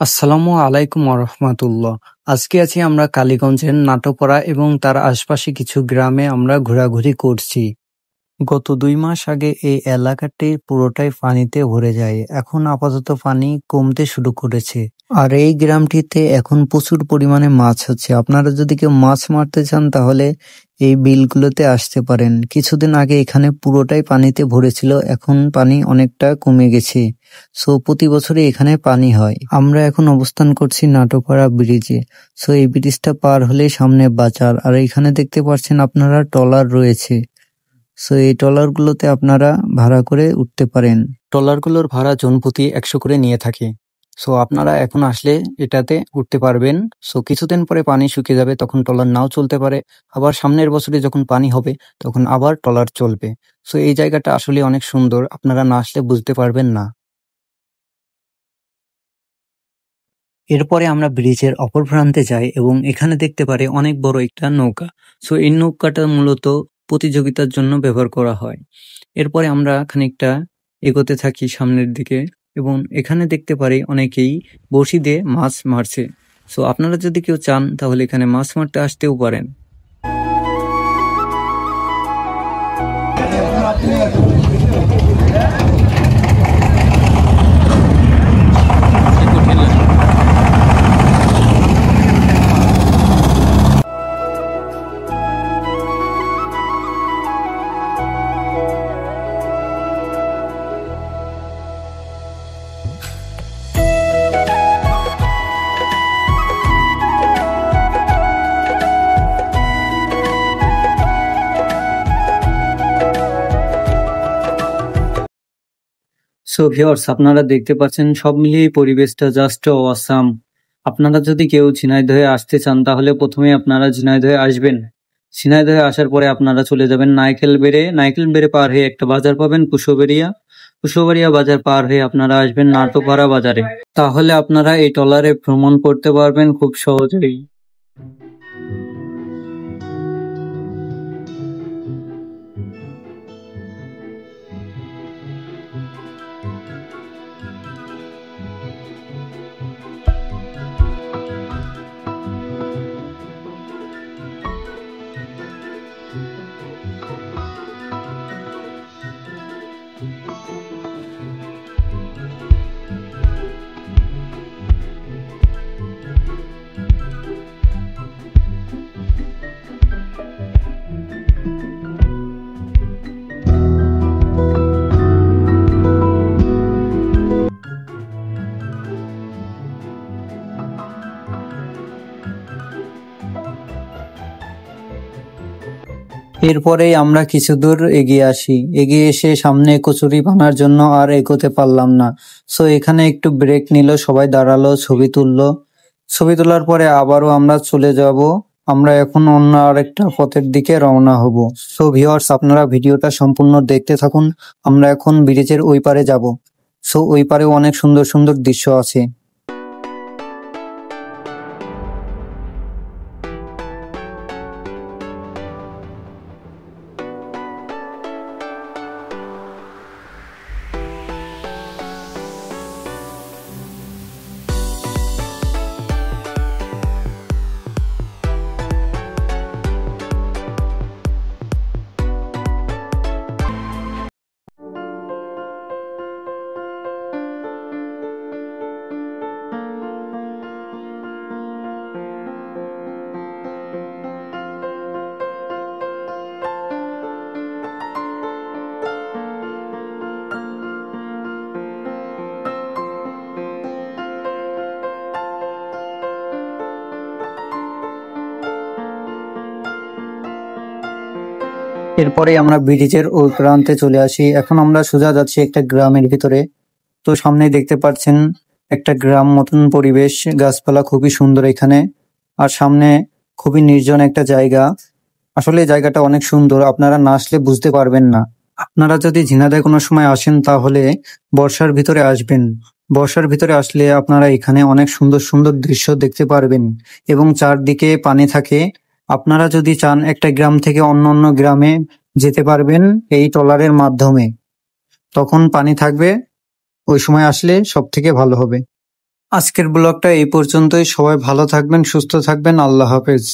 আসসালামু আলাইকুম রহমতুল্লাহ। আজকে আছি আমরা কালীগঞ্জের নাটোপাড়া এবং তার আশপাশে কিছু গ্রামে আমরা ঘোরাঘুরি করছি। গত 2 মাস আগে এই এলাকাটি পুরোটাই পানিতে ভরে যায়, এখন আপাতত পানি কমতে শুরু করেছে। আর এই গ্রামটিতে এখন প্রচুর পরিমাণে মাছ হচ্ছে। আপনারা যদি কেউ মাছ মারতে চান তাহলে এই বিলগুলোতে আসতে পারেন। কিছুদিন আগে এখানে পুরোটাই পানিতে ভরেছিল, এখন পানি অনেকটা কমে গেছে। প্রতি বছরই এখানে পানি হয়। আমরা এখন অবস্থান করছি নাটোপাড়া ব্রিজে। এই ব্রিজটা পার হলে সামনে বাজার, আর এখানে দেখতে পাচ্ছেন আপনারা ট্রলার রয়েছে। এই ট্রলারগুলোতে আপনারা ভাড়া করে উঠতে পারেন। ট্রলারগুলোর ভাড়া জনপ্রতি 100 করে নিয়ে থাকে। আপনারা এখন আসলে এটাতে উঠতে পারবেন। কিছুদিন পরে পানি শুকিয়ে যাবে, তখন ট্রলার নাও চলতে পারে। আবার সামনের বছরে যখন পানি হবে তখন আবার ট্রলার চলবে। এই জায়গাটা আসলে অনেক সুন্দর, আপনারা না আসলে বুঝতে পারবেন না। এরপরে আমরা ব্রিজের অপর প্রান্তে যাই এবং এখানে দেখতে পারি অনেক বড় একটা নৌকা। এই নৌকাটা মূলত প্রতিযোগিতার জন্য ব্যবহার করা হয়। এরপরে আমরা খানিকটা এগোতে থাকি সামনের দিকে এবং এখানে দেখতে পারি অনেকেই বড়শি দিয়ে মাছ মারছে। আপনারা যদি কেউ চান তাহলে এখানে মাছ মারতে আসতেও পারেন। ভিউয়ার্স, আপনারা দেখতে পাচ্ছেন সব মিলিয়ে পরিবেশটা জাস্ট অসাম। আপনারা যদি কেউ ঝিনাইদহে আসতে চান তাহলে প্রথমে আপনারা ঝিনাইদহে আসবেন। ঝিনাইদহে আসার পরে আপনারা চলে যাবেন নাইকেল বেড়ে পার হয়ে একটা বাজার পাবেন কুশোবাড়িয়া বাজার পার হয়ে আপনারা আসবেন নাটোপাড়া বাজারে। তাহলে আপনারা এই ট্রলারে ভ্রমণ করতে পারবেন খুব সহজেই। এরপরেই আমরা কিছু দূর এগিয়ে এসে সামনে কচুরি ভাঙার জন্য আর এগোতে পারলাম না। এখানে একটু ব্রেক নিল, সবাই দাঁড়ালো, ছবি তুললো। ছবি তোলার পরে আবারও আমরা চলে যাব। আমরা এখন অন্য আরেকটা পথের দিকে রওনা হব। ভিউয়ার্স, আপনারা ভিডিওটা সম্পূর্ণ দেখতে থাকুন। আমরা এখন ব্রিজের ওই পারে যাব। ওই পারেও অনেক সুন্দর সুন্দর দৃশ্য আছে। এরপরে আমরা ব্রিজের ওই প্রান্তে চলে আসি। এখন আমরা সোজা যাচ্ছি একটা গ্রামের ভিতরে। সামনে দেখতে পাচ্ছেন একটা গ্রাম মতন পরিবেশ, গাছপালা খুবই সুন্দর এখানে। আর সামনে খুবই নির্জন একটা জায়গা। আসলে জায়গাটা অনেক সুন্দর, আপনারা না আসলে বুঝতে পারবেন না। আপনারা যদি ঝিনাইদহে কোনো সময় আসেন তাহলে বর্ষার ভিতরে আসবেন। বর্ষার ভিতরে আসলে আপনারা এখানে অনেক সুন্দর সুন্দর দৃশ্য দেখতে পারবেন এবং চারদিকে পানি থাকে। আপনারা যদি চান একটা গ্রাম থেকে অন্য অন্য গ্রামে যেতে পারবেন এই ট্রলারের মাধ্যমে। তখন পানি থাকবে, ওই সময় আসলে সব থেকে ভালো হবে। আজকের ব্লগটা এই পর্যন্তই। সবাই ভালো থাকবেন, সুস্থ থাকবেন। আল্লাহ হাফেজ।